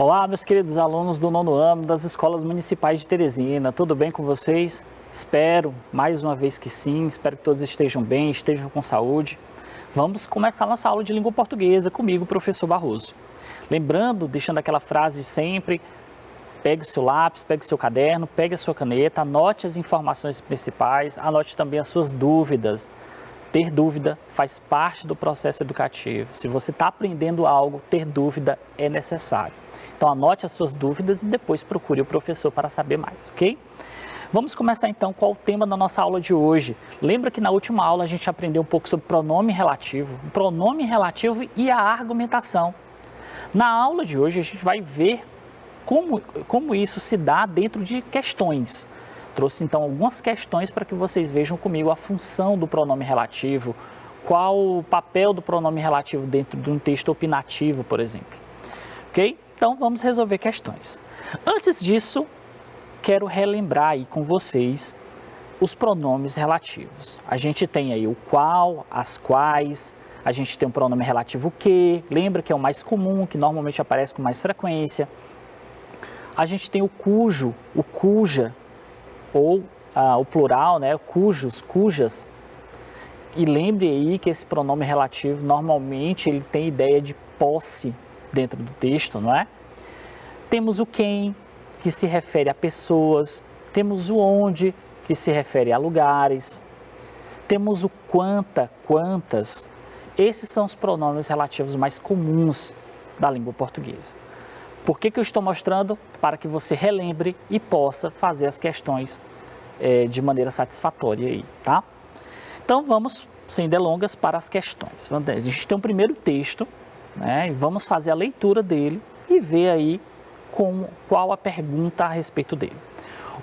Olá, meus queridos alunos do nono ano das escolas municipais de Teresina, tudo bem com vocês? Espero, mais uma vez que sim, espero que todos estejam bem, estejam com saúde. Vamos começar nossa aula de língua portuguesa comigo, professor Barroso. Lembrando, deixando aquela frase de sempre, pegue o seu lápis, pegue o seu caderno, pegue a sua caneta, anote as informações principais, anote também as suas dúvidas. Ter dúvida faz parte do processo educativo. Se você está aprendendo algo, ter dúvida é necessário. Então anote as suas dúvidas e depois procure o professor para saber mais, ok? Vamos começar então com o tema da nossa aula de hoje. Lembra que na última aula a gente aprendeu um pouco sobre pronome relativo e a argumentação. Na aula de hoje a gente vai ver como isso se dá dentro de questões. Trouxe então algumas questões para que vocês vejam comigo a função do pronome relativo, qual o papel do pronome relativo dentro de um texto opinativo, por exemplo. Ok? Então vamos resolver questões. Antes disso, quero relembrar aí com vocês os pronomes relativos. A gente tem aí o qual, as quais, a gente tem o pronome relativo o que, lembra que é o mais comum, que normalmente aparece com mais frequência. A gente tem o cujo, o cuja, ou o plural, né, cujos, cujas. E lembre aí que esse pronome relativo, normalmente, ele tem ideia de posse dentro do texto, não é? Temos o quem, que se refere a pessoas. Temos o onde, que se refere a lugares. Temos o quanta, quantas. Esses são os pronomes relativos mais comuns da língua portuguesa. Por que eu estou mostrando? Para que você relembre e possa fazer as questões de maneira satisfatória aí, tá? Então vamos, sem delongas, para as questões. A gente tem um primeiro texto, né? E vamos fazer a leitura dele e ver aí qual a pergunta a respeito dele.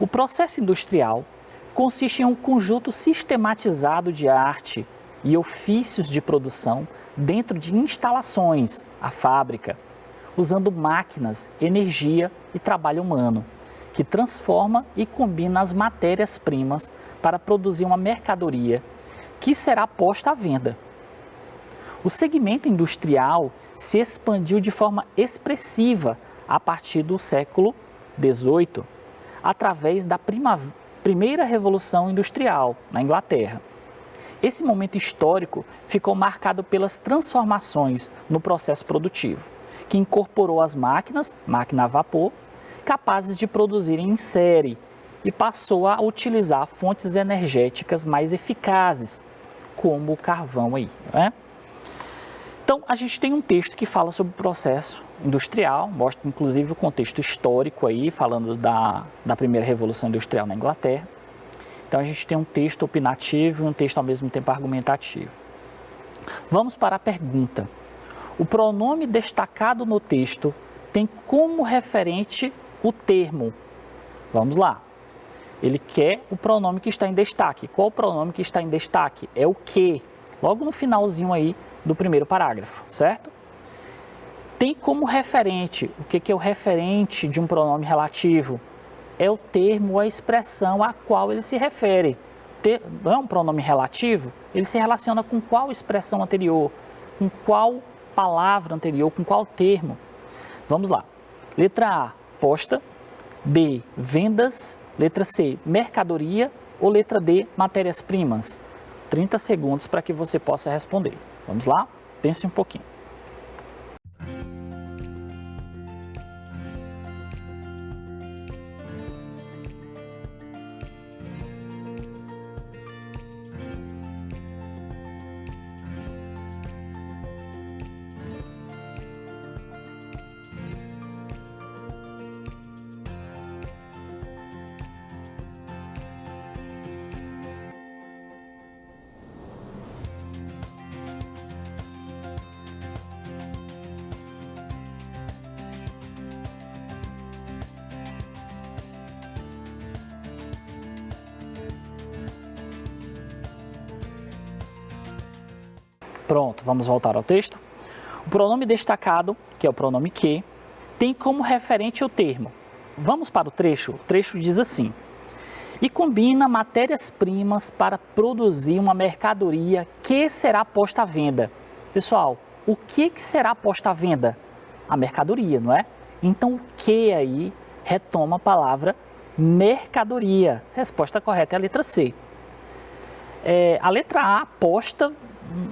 O processo industrial consiste em um conjunto sistematizado de arte e ofícios de produção dentro de instalações, a fábrica, usando máquinas, energia e trabalho humano, que transforma e combina as matérias-primas para produzir uma mercadoria que será posta à venda. O segmento industrial se expandiu de forma expressiva a partir do século XVIII, através da primeira Revolução Industrial na Inglaterra. Esse momento histórico ficou marcado pelas transformações no processo produtivo, que incorporou as máquinas, máquina a vapor, capazes de produzirem em série e passou a utilizar fontes energéticas mais eficazes, como o carvão aí, né? Então, a gente tem um texto que fala sobre o processo industrial, mostra inclusive o contexto histórico aí, falando da primeira Revolução Industrial na Inglaterra. Então, a gente tem um texto opinativo e um texto ao mesmo tempo argumentativo. Vamos para a pergunta. O pronome destacado no texto tem como referente o termo. Vamos lá. Ele quer o pronome que está em destaque. Qual o pronome que está em destaque? É o que, logo no finalzinho aí do primeiro parágrafo, certo? Tem como referente, o que é o referente de um pronome relativo? É o termo ou a expressão a qual ele se refere. Não é um pronome relativo? Ele se relaciona com qual expressão anterior? Com qual palavra anterior? Com qual termo? Vamos lá. Letra A, posta. B, vendas. Letra C, mercadoria. Ou letra D, matérias-primas. 30 segundos para que você possa responder. Vamos lá? Pense um pouquinho. Pronto, vamos voltar ao texto. O pronome destacado, que é o pronome que, tem como referente o termo. Vamos para o trecho. O trecho diz assim: e combina matérias-primas para produzir uma mercadoria que será posta à venda. Pessoal, o que será posta à venda? A mercadoria, não é? Então, o que aí retoma a palavra mercadoria? Resposta correta é a letra C. A letra A, aposta,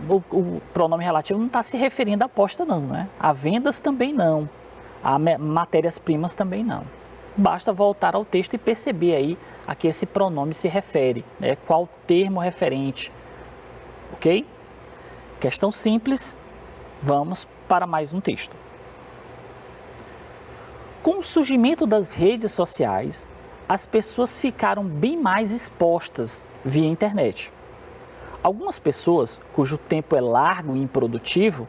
o pronome relativo não está se referindo à aposta não, né? A vendas também não, a matérias-primas também não. Basta voltar ao texto e perceber aí a que esse pronome se refere, né? Qual termo referente, ok? Questão simples, vamos para mais um texto. Com o surgimento das redes sociais, as pessoas ficaram bem mais expostas via internet. Algumas pessoas, cujo tempo é largo e improdutivo,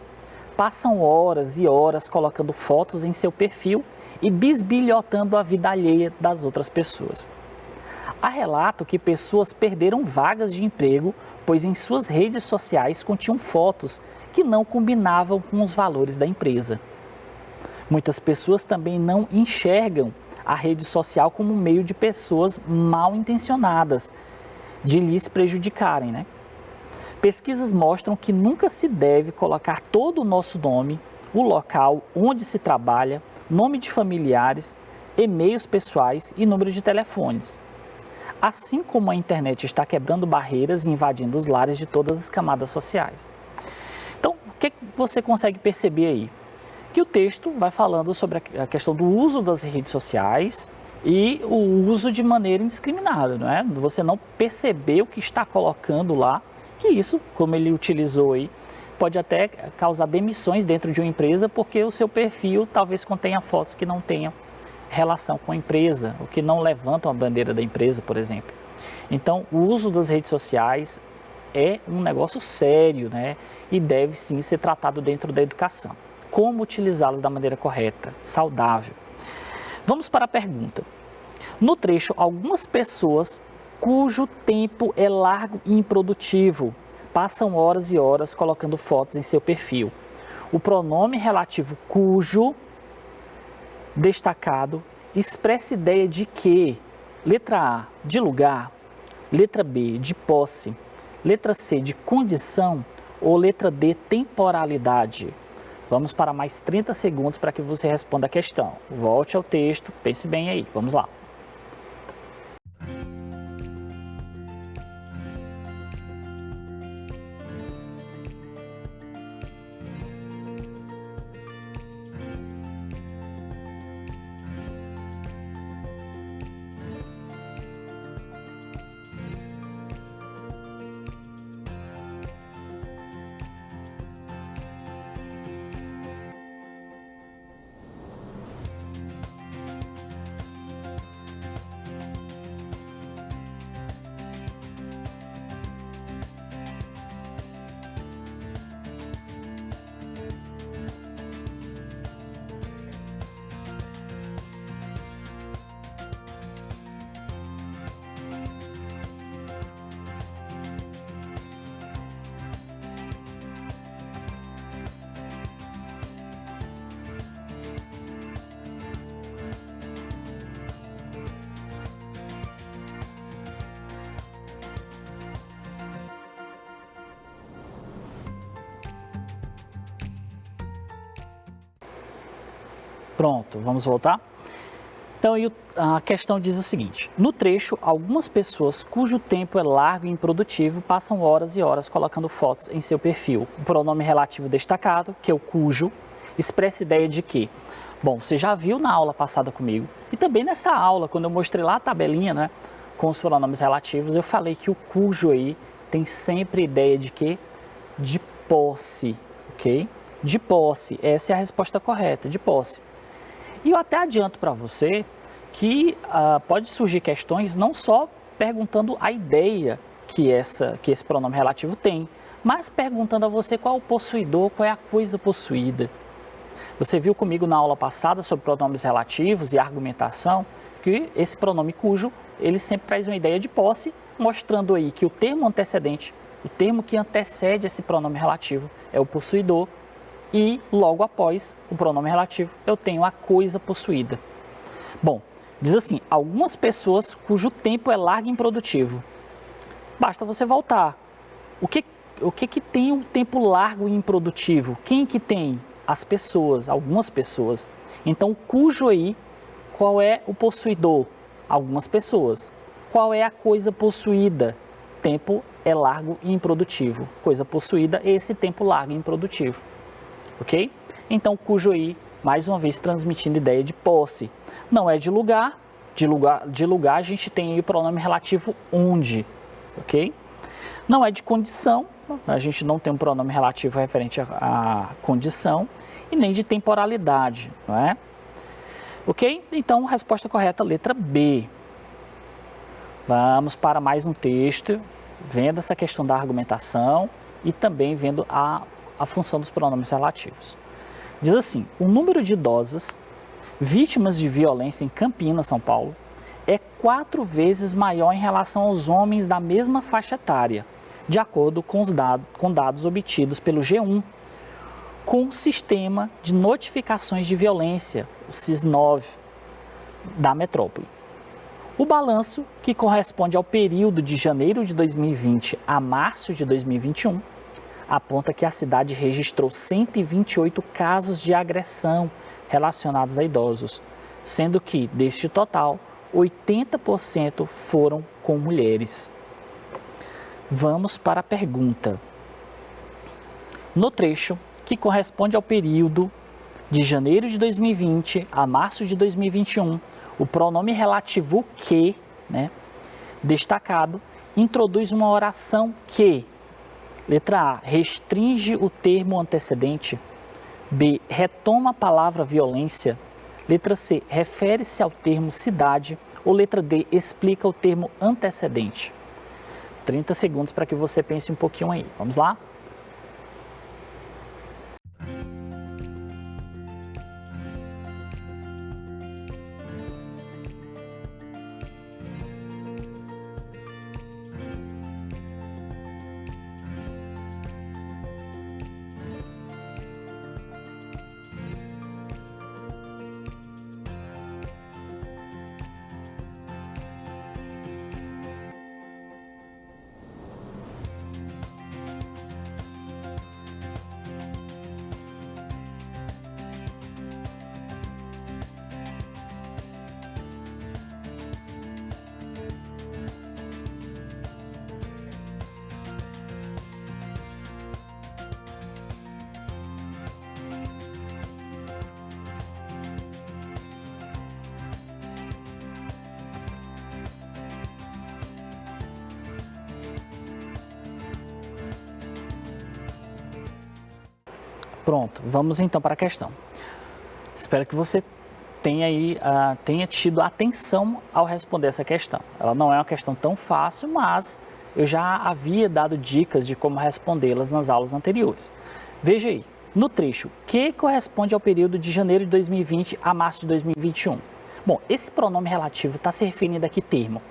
passam horas e horas colocando fotos em seu perfil e bisbilhotando a vida alheia das outras pessoas. Há relato que pessoas perderam vagas de emprego, pois em suas redes sociais continham fotos que não combinavam com os valores da empresa. Muitas pessoas também não enxergam a rede social como um meio de pessoas mal intencionadas, de lhes prejudicarem, né? Pesquisas mostram que nunca se deve colocar todo o nosso nome, o local onde se trabalha, nome de familiares, e-mails pessoais e números de telefones. Assim como a internet está quebrando barreiras e invadindo os lares de todas as camadas sociais. Então, o que você consegue perceber aí? Que o texto vai falando sobre a questão do uso das redes sociais e o uso de maneira indiscriminada, não é? Você não perceber o que está colocando lá, que isso, como ele utilizou aí, pode até causar demissões dentro de uma empresa, porque o seu perfil talvez contenha fotos que não tenham relação com a empresa, ou que não levantam a bandeira da empresa, por exemplo. Então, o uso das redes sociais é um negócio sério, né? E deve sim ser tratado dentro da educação. Como utilizá-las da maneira correta, saudável. Vamos para a pergunta. No trecho, algumas pessoas cujo tempo é largo e improdutivo passam horas e horas colocando fotos em seu perfil. O pronome relativo cujo, destacado, expressa ideia de que, letra A, de lugar, letra B, de posse, letra C, de condição ou letra D, temporalidade. Vamos para mais 30 segundos para que você responda a questão. Volte ao texto, pense bem aí, vamos lá. Pronto, vamos voltar? Então, a questão diz o seguinte: no trecho, algumas pessoas cujo tempo é largo e improdutivo passam horas e horas colocando fotos em seu perfil. O pronome relativo destacado, que é o cujo, expressa a ideia de que, bom, você já viu na aula passada comigo, e também nessa aula, quando eu mostrei lá a tabelinha, né, com os pronomes relativos, eu falei que o cujo aí tem sempre ideia de quê? De posse, ok? De posse, essa é a resposta correta, de posse. E eu até adianto para você que pode surgir questões não só perguntando a ideia que esse pronome relativo tem, mas perguntando a você qual é o possuidor, qual é a coisa possuída. Você viu comigo na aula passada sobre pronomes relativos e argumentação que esse pronome cujo, ele sempre traz uma ideia de posse, mostrando aí que o termo antecedente, o termo que antecede esse pronome relativo é o possuidor, e logo após o pronome relativo eu tenho a coisa possuída. Bom, diz assim, algumas pessoas cujo tempo é largo e improdutivo. Basta você voltar. O que tem um tempo largo e improdutivo? Quem que tem? As pessoas, algumas pessoas. Então, cujo aí, qual é o possuidor? Algumas pessoas. Qual é a coisa possuída? Tempo é largo e improdutivo. Coisa possuída, esse tempo largo e improdutivo. Ok? Então, cujo aí, mais uma vez, transmitindo ideia de posse. Não é de lugar. De lugar a gente tem aí o pronome relativo onde. Ok? Não é de condição. A gente não tem um pronome relativo referente à condição. E nem de temporalidade, não é? Ok? Então, resposta correta, letra B. Vamos para mais um texto, vendo essa questão da argumentação e também vendo a função dos pronomes relativos. Diz assim, o número de idosas vítimas de violência em Campinas, São Paulo, é 4 vezes maior em relação aos homens da mesma faixa etária, de acordo com dados obtidos pelo G1, com o Sistema de Notificações de Violência, o SIS-9, da metrópole. O balanço, que corresponde ao período de janeiro de 2020 a março de 2021, aponta que a cidade registrou 128 casos de agressão relacionados a idosos, sendo que, deste total, 80% foram com mulheres. Vamos para a pergunta. No trecho, que corresponde ao período de janeiro de 2020 a março de 2021, o pronome relativo que, destacado, introduz uma oração que, letra A, restringe o termo antecedente, B, retoma a palavra violência, letra C, refere-se ao termo cidade, ou letra D, explica o termo antecedente. 30 segundos para que você pense um pouquinho aí. Vamos lá? Pronto, vamos então para a questão. Espero que você tenha tido atenção ao responder essa questão. Ela não é uma questão tão fácil, mas eu já havia dado dicas de como respondê-las nas aulas anteriores. Veja aí, no trecho, que corresponde ao período de janeiro de 2020 a março de 2021. Bom, esse pronome relativo está se referindo a que termo?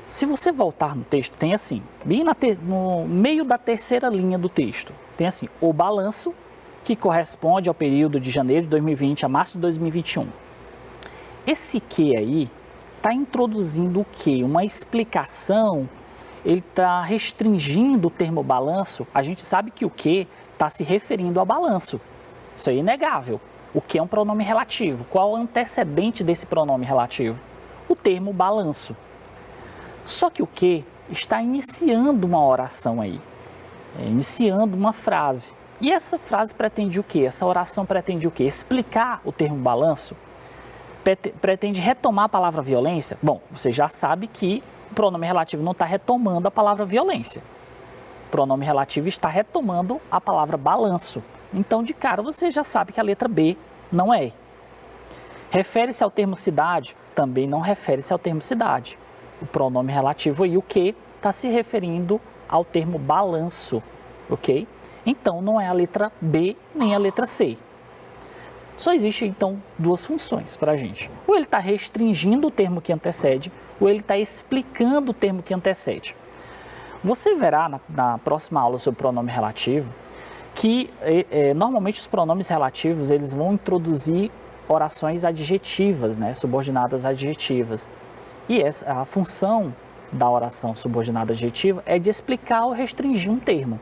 Se você voltar no texto, tem assim, bem no meio da terceira linha do texto, tem assim, o balanço, que corresponde ao período de janeiro de 2020 a março de 2021. Esse que aí está introduzindo o que? Uma explicação, ele está restringindo o termo balanço. A gente sabe que o que está se referindo ao balanço. Isso é inegável. O que é um pronome relativo? Qual é o antecedente desse pronome relativo? O termo balanço. Só que o que está iniciando uma oração aí, iniciando uma frase. E essa frase pretende o quê? Essa oração pretende o quê? Explicar o termo balanço? Pretende retomar a palavra violência? Bom, você já sabe que o pronome relativo não está retomando a palavra violência. O pronome relativo está retomando a palavra balanço. Então, de cara, você já sabe que a letra B não é. Refere-se ao termo cidade? Também não refere-se ao termo cidade. O pronome relativo aí, o que, está se referindo ao termo balanço, ok? Então, não é a letra B nem a letra C. Só existe, então, duas funções para a gente. Ou ele está restringindo o termo que antecede, ou ele está explicando o termo que antecede. Você verá na próxima aula sobre pronome relativo que, normalmente, os pronomes relativos eles vão introduzir orações adjetivas, subordinadas adjetivas. E a função da oração subordinada adjetiva é de explicar ou restringir um termo.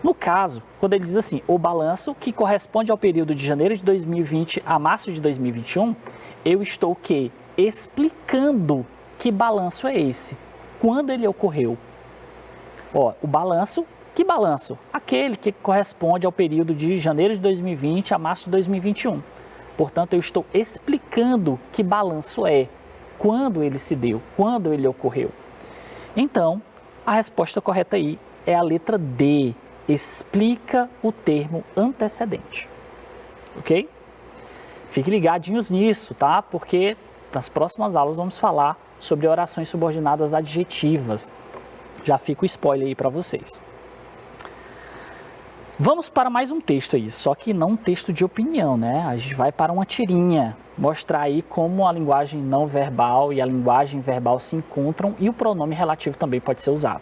No caso, quando ele diz assim, o balanço que corresponde ao período de janeiro de 2020 a março de 2021, eu estou o quê? Explicando que balanço é esse, quando ele ocorreu. Ó, o balanço, que balanço? Aquele que corresponde ao período de janeiro de 2020 a março de 2021. Portanto, eu estou explicando que balanço é, quando ele se deu, quando ele ocorreu. Então, a resposta correta aí é a letra D, explica o termo antecedente, ok? Fiquem ligadinhos nisso, tá? Porque nas próximas aulas vamos falar sobre orações subordinadas adjetivas. Já fica o spoiler aí para vocês. Vamos para mais um texto aí, só que não um texto de opinião, né? A gente vai para uma tirinha, mostrar aí como a linguagem não verbal e a linguagem verbal se encontram e o pronome relativo também pode ser usado.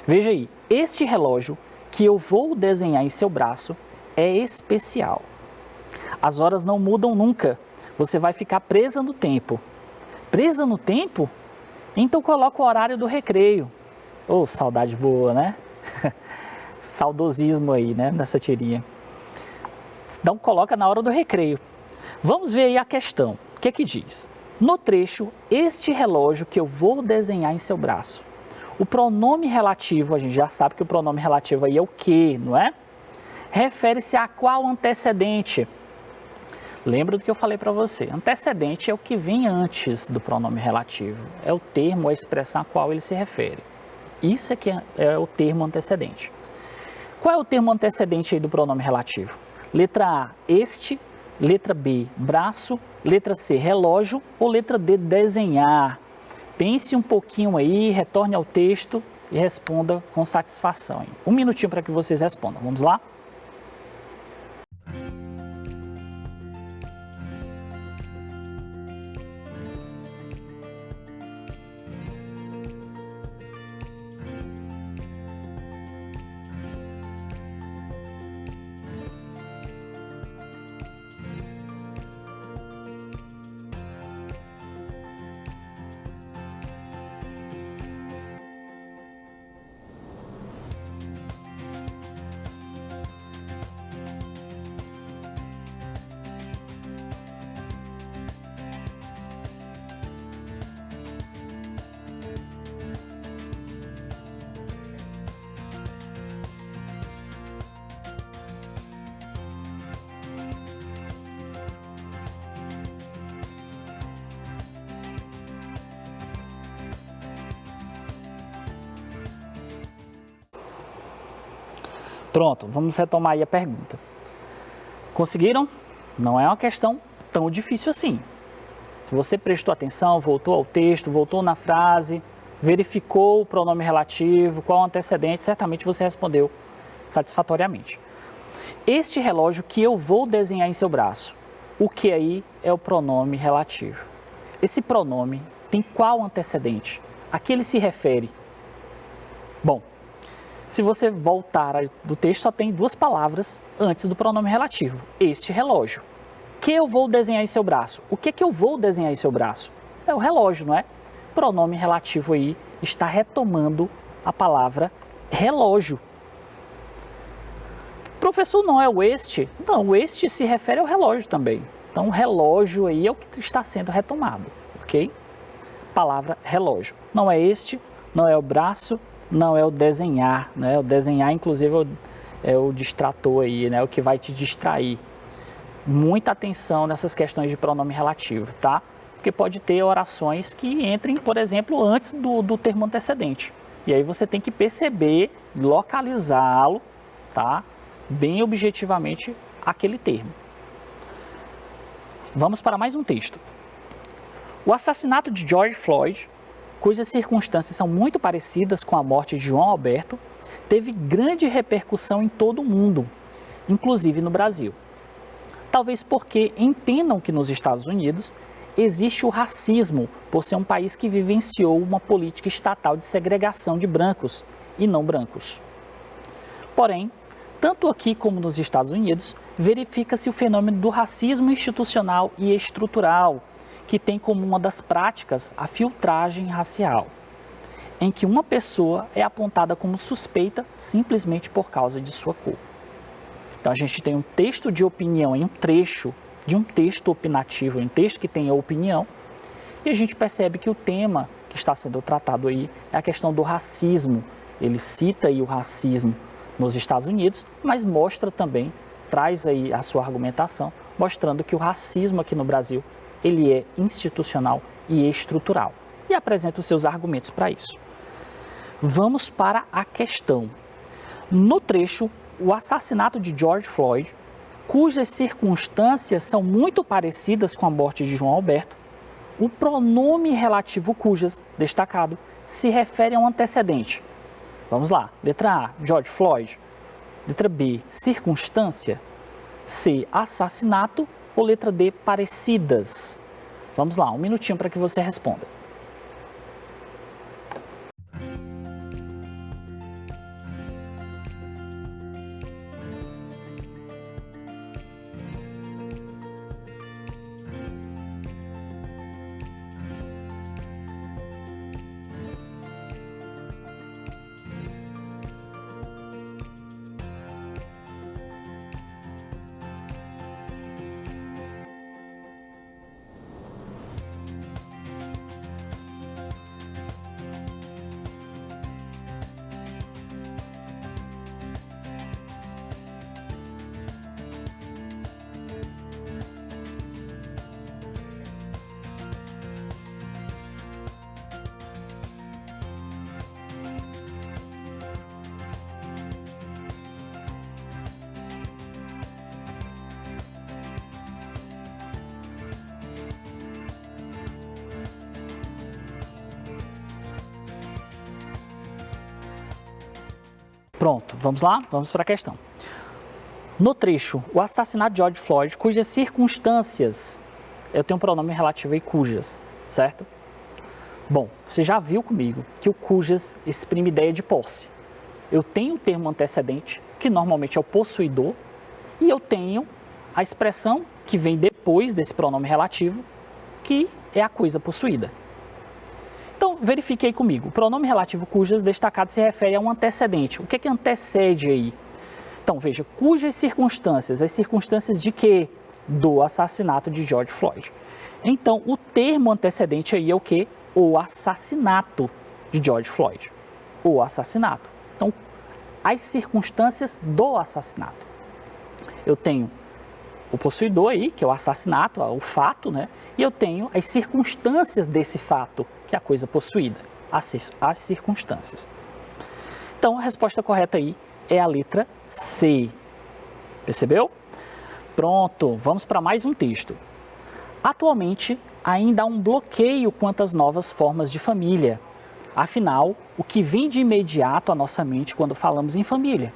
Veja aí, este relógio que eu vou desenhar em seu braço é especial. As horas não mudam nunca, você vai ficar presa no tempo. Presa no tempo? Então coloca o horário do recreio. Oh, saudade boa, né? Saudosismo aí, né, nessa tirinha. Então coloca na hora do recreio. Vamos ver aí a questão. O que é que diz? No trecho, este relógio que eu vou desenhar em seu braço. O pronome relativo, a gente já sabe que o pronome relativo aí é o que, não é? Refere-se a qual antecedente? Lembra do que eu falei para você. Antecedente é o que vem antes do pronome relativo. É o termo, a expressão a qual ele se refere. Isso é que é o termo antecedente. Qual é o termo antecedente aí do pronome relativo? Letra A, este. Letra B, braço. Letra C, relógio. Ou letra D, desenhar. Pense um pouquinho aí, retorne ao texto e responda com satisfação. Um minutinho para que vocês respondam. Vamos lá? Pronto, vamos retomar aí a pergunta. Conseguiram? Não é uma questão tão difícil assim. Se você prestou atenção, voltou ao texto, voltou na frase, verificou o pronome relativo, qual o antecedente, certamente você respondeu satisfatoriamente. Este relógio que eu vou desenhar em seu braço, o que aí é o pronome relativo? Esse pronome tem qual antecedente? A que ele se refere? Bom, se você voltar do texto, só tem duas palavras antes do pronome relativo. Este relógio. Que eu vou desenhar em seu braço. O que eu vou desenhar em seu braço? É o relógio, não é? O pronome relativo aí está retomando a palavra relógio. Professor, não é o este? Não, o este se refere ao relógio também. Então, o relógio aí é o que está sendo retomado, ok? Palavra relógio. Não é este, não é o braço, não é o desenhar, né? O desenhar, inclusive, é o distrator aí, né? O que vai te distrair. Muita atenção nessas questões de pronome relativo, tá? Porque pode ter orações que entrem, por exemplo, antes do termo antecedente. E aí você tem que perceber, localizá-lo, tá? Bem objetivamente, aquele termo. Vamos para mais um texto. O assassinato de George Floyd, cujas circunstâncias são muito parecidas com a morte de João Alberto, teve grande repercussão em todo o mundo, inclusive no Brasil. Talvez porque entendam que nos Estados Unidos existe o racismo por ser um país que vivenciou uma política estatal de segregação de brancos e não brancos. Porém, tanto aqui como nos Estados Unidos, verifica-se o fenômeno do racismo institucional e estrutural, que tem como uma das práticas a filtragem racial. em que uma pessoa é apontada como suspeita simplesmente por causa de sua cor. Então a gente tem um texto de opinião em um trecho de um texto opinativo, um texto que tem a opinião, e a gente percebe que o tema que está sendo tratado aí é a questão do racismo. Ele cita aí o racismo nos Estados Unidos, mas mostra também, traz aí a sua argumentação, mostrando que o racismo aqui no Brasil, ele é institucional e estrutural. E apresenta os seus argumentos para isso. Vamos para a questão. No trecho, o assassinato de George Floyd, cujas circunstâncias são muito parecidas com a morte de João Alberto, o pronome relativo cujas, destacado, se refere a um antecedente. Vamos lá. Letra A, George Floyd. Letra B, circunstância. C, assassinato. Ou letra D, parecidas. Vamos lá, um minutinho para que você responda. Pronto, vamos lá? Vamos para a questão. No trecho, o assassinato de George Floyd, cujas circunstâncias, eu tenho um pronome relativo aí, cujas, certo? Bom, você já viu comigo que o cujas exprime ideia de posse. Eu tenho o termo antecedente, que normalmente é o possuidor, e eu tenho a expressão que vem depois desse pronome relativo, que é a coisa possuída. Então, verifique aí comigo. O pronome relativo cujas destacado se refere a um antecedente. O que é que antecede aí? Então, veja, cujas circunstâncias? As circunstâncias de quê? Do assassinato de George Floyd. Então, o termo antecedente aí é o quê? O assassinato de George Floyd. O assassinato. Então, as circunstâncias do assassinato. Eu tenho o possuidor aí, que é o assassinato, o fato, né? E eu tenho as circunstâncias desse fato, que é a coisa possuída, as circunstâncias. Então, a resposta correta aí é a letra C. Percebeu? Pronto, vamos para mais um texto. Atualmente, ainda há um bloqueio quanto às novas formas de família. Afinal, o que vem de imediato à nossa mente quando falamos em família?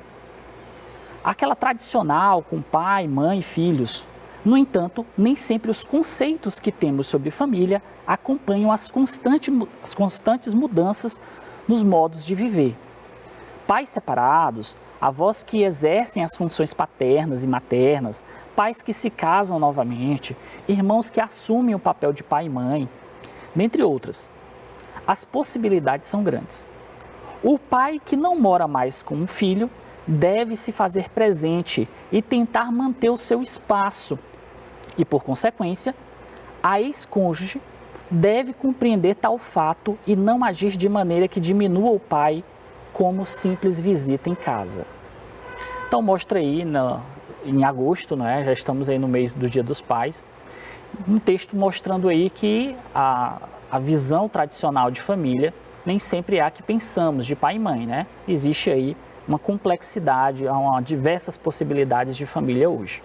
Aquela tradicional com pai, mãe e filhos. No entanto, nem sempre os conceitos que temos sobre família acompanham as constantes mudanças nos modos de viver. Pais separados, avós que exercem as funções paternas e maternas, pais que se casam novamente, irmãos que assumem o papel de pai e mãe, dentre outras. As possibilidades são grandes. O pai que não mora mais com um filho deve se fazer presente e tentar manter o seu espaço. E, por consequência, a ex-cônjuge deve compreender tal fato e não agir de maneira que diminua o pai como simples visita em casa. Então, mostra aí, em agosto, né, já estamos aí no mês do Dia dos Pais, um texto mostrando aí que a visão tradicional de família nem sempre é a que pensamos, de pai e mãe, né? Existe aí uma complexidade, diversas possibilidades de família hoje.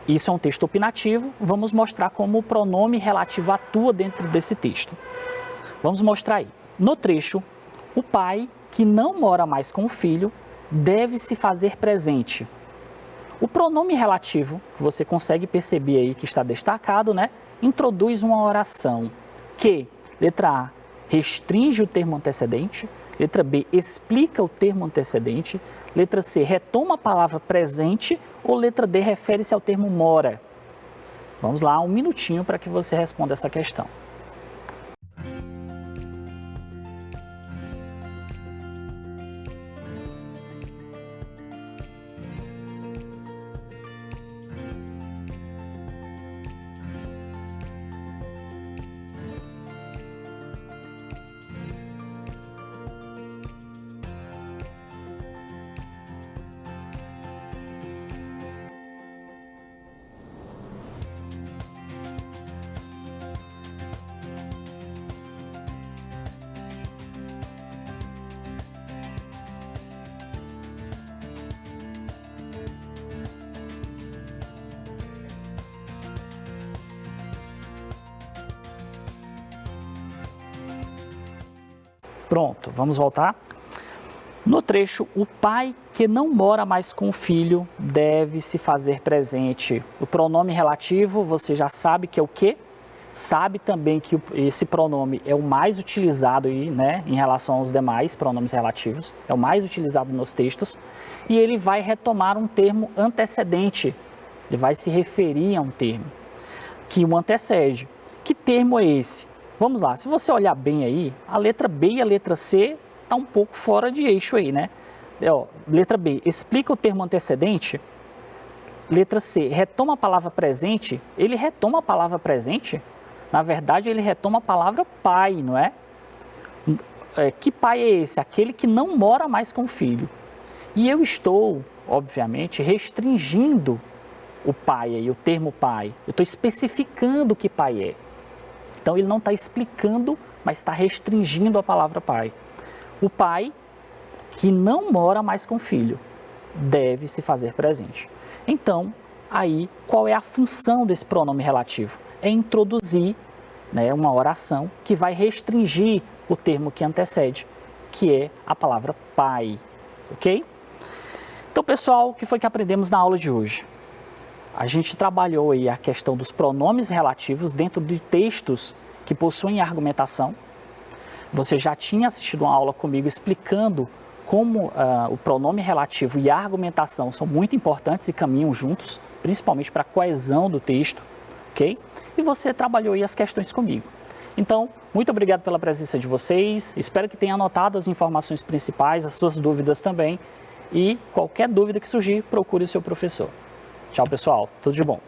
Isso é um texto opinativo, vamos mostrar como o pronome relativo atua dentro desse texto. Vamos mostrar aí. No trecho, o pai, que não mora mais com o filho, deve se fazer presente. O pronome relativo, você consegue perceber aí que está destacado, né? Introduz uma oração que, letra A, restringe o termo antecedente, letra B, explica o termo antecedente, letra C, retoma a palavra presente ou letra D, refere-se ao termo mora. Vamos lá, um minutinho para que você responda essa questão. Pronto, vamos voltar. No trecho, o pai que não mora mais com o filho deve se fazer presente. O pronome relativo, você já sabe que é o quê? Sabe também que esse pronome é o mais utilizado aí, né, em relação aos demais pronomes relativos, é o mais utilizado nos textos, e ele vai retomar um termo antecedente, ele vai se referir a um termo que o antecede. Que termo é esse? Vamos lá, se você olhar bem aí, a letra B e a letra C está um pouco fora de eixo aí, né? Letra B, explica o termo antecedente. Letra C, retoma a palavra presente. Ele retoma a palavra presente? Na verdade, ele retoma a palavra pai, não é? Que pai é esse? Aquele que não mora mais com o filho. E eu estou, obviamente, restringindo o pai aí, o termo pai. Eu estou especificando que pai é. Então, ele não está explicando, mas está restringindo a palavra pai. O pai que não mora mais com o filho deve se fazer presente. Então, aí, qual é a função desse pronome relativo? É introduzir, né, uma oração que vai restringir o termo que antecede, que é a palavra pai, ok? Então, pessoal, o que foi que aprendemos na aula de hoje? A gente trabalhou aí a questão dos pronomes relativos dentro de textos que possuem argumentação. Você já tinha assistido uma aula comigo explicando como o pronome relativo e a argumentação são muito importantes e caminham juntos, principalmente para a coesão do texto, ok? E você trabalhou aí as questões comigo. Então, muito obrigado pela presença de vocês, espero que tenha anotado as informações principais, as suas dúvidas também, e qualquer dúvida que surgir, procure o seu professor. Tchau, pessoal, tudo de bom.